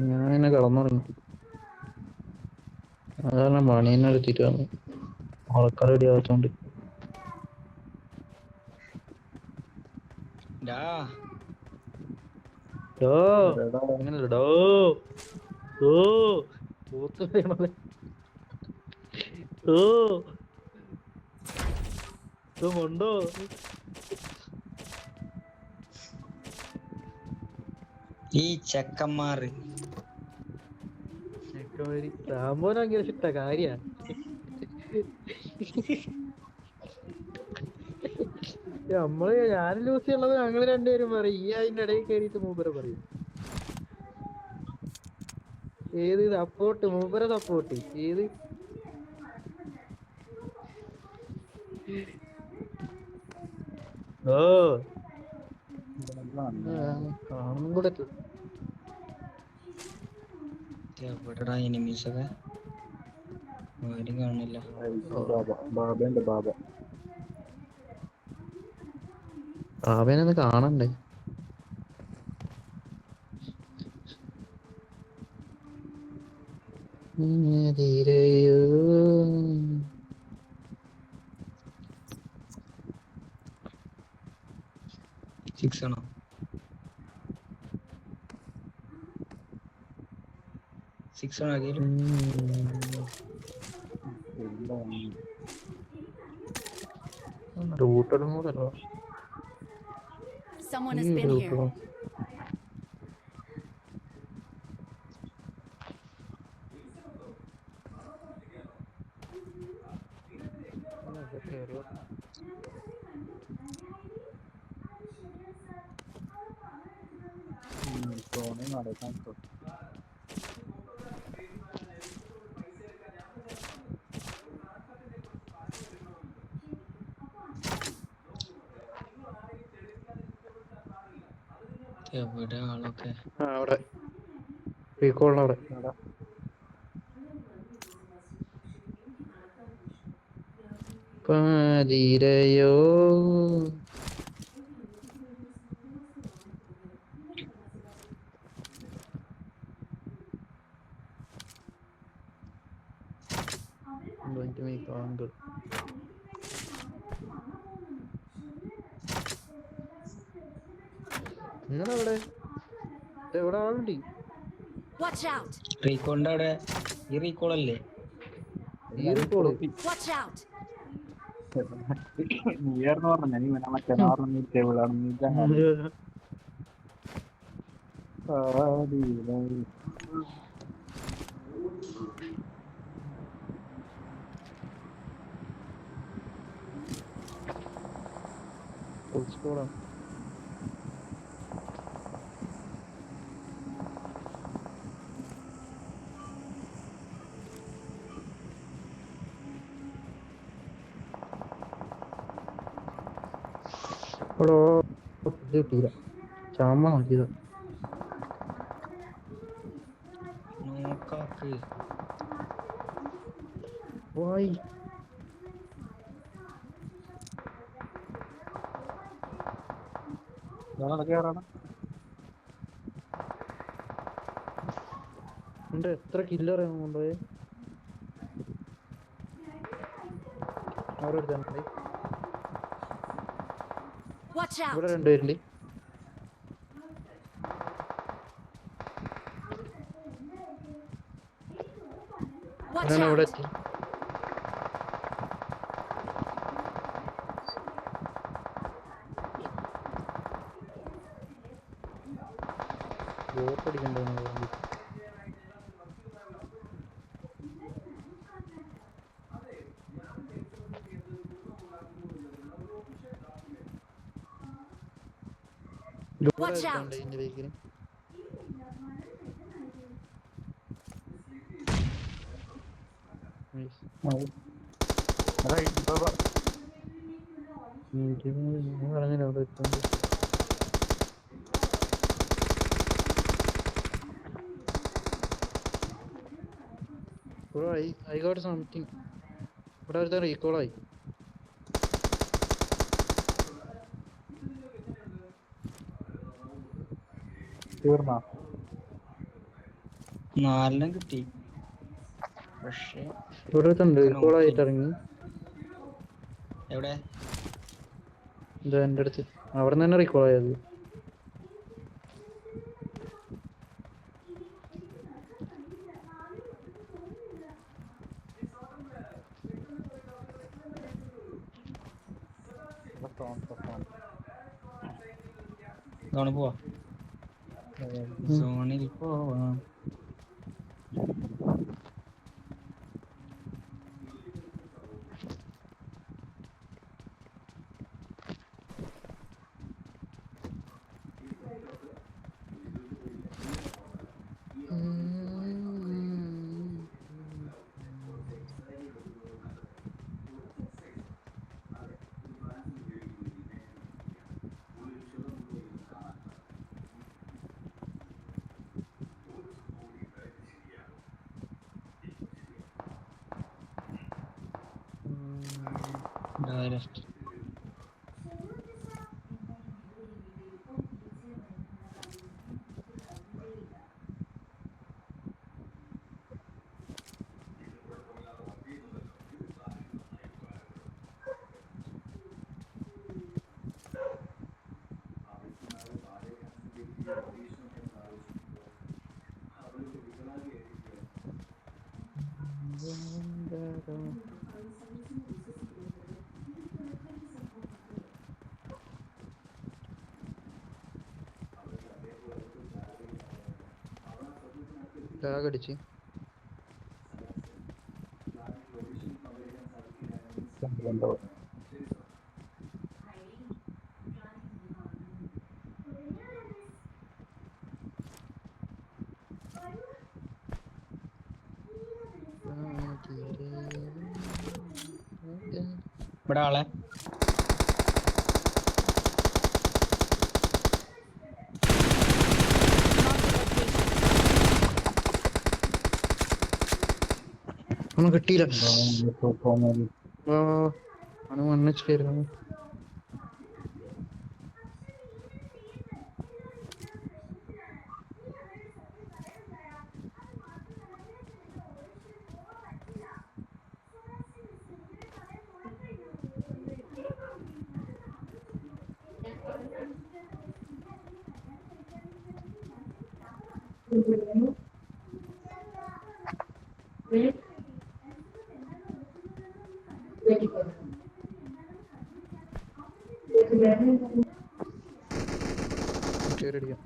ഞാനിങ്ങനെ കിടന്നുറങ്ങി. അതാണ് മണീനെ എടുത്തിട്ട് വന്നു ഉറക്കം റെഡി ആവാത്തോണ്ട്. എടാ അങ്ങനല്ല ഡോ ഓ പോത്ത് പറയണത്. ഓ കൊണ്ടോ ഈ ചെക്കന്മാര് രാമോനെ ഭയങ്കര ഇഷ്ട കാര്യ. ഞാൻ ലൂസി ഉള്ളത് ഞങ്ങള് രണ്ടുപേരും പറയും. ഈ അതിന്റെ ഇടയിൽ കയറിയിട്ട് മൂപ്പരെ പറയും. ഏത് സപ്പോർട്ട് മൂപ്പരെ സപ്പോർട്ട് ഏത് ഓ കാണും കൂടെ എവിടെടാ എനിമീസൊക്കെ ആരും കാണില്ല. ബാബയുണ്ട് ബാബ. അവനൊന്ന് കാണണ്ടേ. ധീരയോ സിക്സ് ആണോ? സിക്സ് ആണോ അതിൽ? റൂട്ടറും കൂടെ Someone has been here. Soni നടക്കാൻ എവിടെ ആളൊക്കെ? അവിടെ റീകോളിനവിടെ. ധീരയോ going to make angle. നിങ്ങളെവിടെ എവിടെ ആളുണ്ട്? Watch out! റീകോളിന്റെ അവിടെ. ഈ റീകോൾ അല്ലേ? ഈ റീകോള് Watch out! നീയായിരുന്നു പറഞ്ഞ നീ മറ്റേ ഫുൾ സ്കോഡാണ്. കിട്ടിയില്ല. ചാമ നോക്കിയത് നോക്കാക്ക്. വായി ഉണ്ട്. എത്ര കില്ലർ കൊണ്ടുപോയി അവരുടെ അടുത്തുണ്ട്. Watch out! ഇവിടെ രണ്ടുപേരുണ്ട്. Watch ഇവിടെ out! എത്തി. ബോട്ടടിക്കണ്ടോ? Watch out! ഇതിന്റെ ബേക്കിന് പറഞ്ഞില്ല അവിടെ എത്തുന്നത്. I got something. ഇവിടെ ഒരുത്തൻ റീകോളായി. തീർന്നാ 4 കിട്ടി. പക്ഷേ ഇവിടെ ഉണ്ട് റീകോളായിട്ട് ഇറങ്ങി. എവിടെ? എന്താ എൻ്റെ അടുത്ത് അവിടെ നിന്ന് തന്നെ റീകോൾ ആയത്. സോണിൽ പോവാ. സോണിൽ പോവാം. ഡയറക്റ്റ് ടാഗ് അടിച്ച് ഇവിടെ ആളെ ഒന്നും കിട്ടിയില്ല. ആണ് 1 HP ആയിരുന്നു. കേറിയടിക്കാം.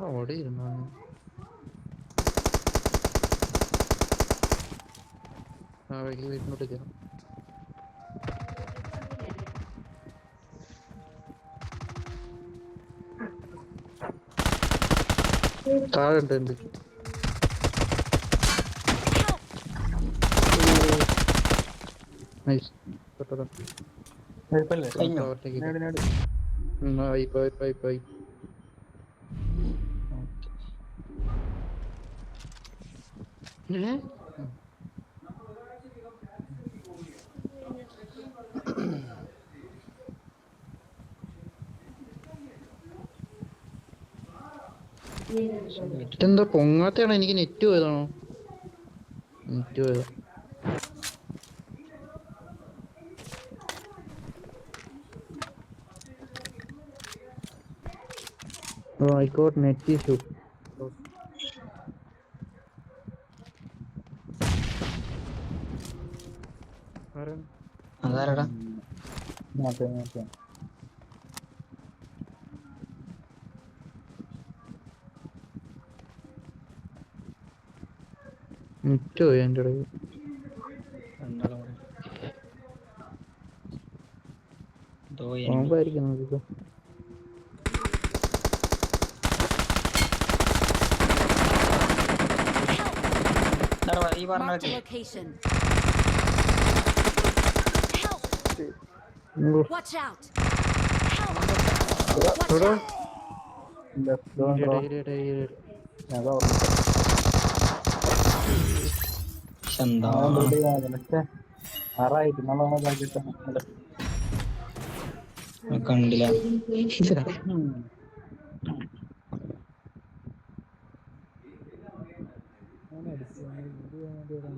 അവിടെ ഇരുന്നാ വൈകി വീട്ടിലോട്ട് കയറാം. താഴെ ഉണ്ട് എന്ത് നൈസ് കഴിഞ്ഞോ? ഇതെന്താ പൊങ്ങാത്തയാണോ? എനിക്ക് നെറ്റ് പോയതാണോ? നെറ്റ് പോയതാ. Oh, I got net issue. അതാരടാ? നെറ്റ് പോയി എൻ്റെ ഇടയിൽ. രണ്ടാളും കൂടെ നോമ്പായിരിക്കും നോക്കിക്കോ. ഈ പറഞ്ഞ Marked a location. Help! Watch out! Help! Watch എവിടെ? out! എന്താ കണ്ടില്ല. ഇവിടെ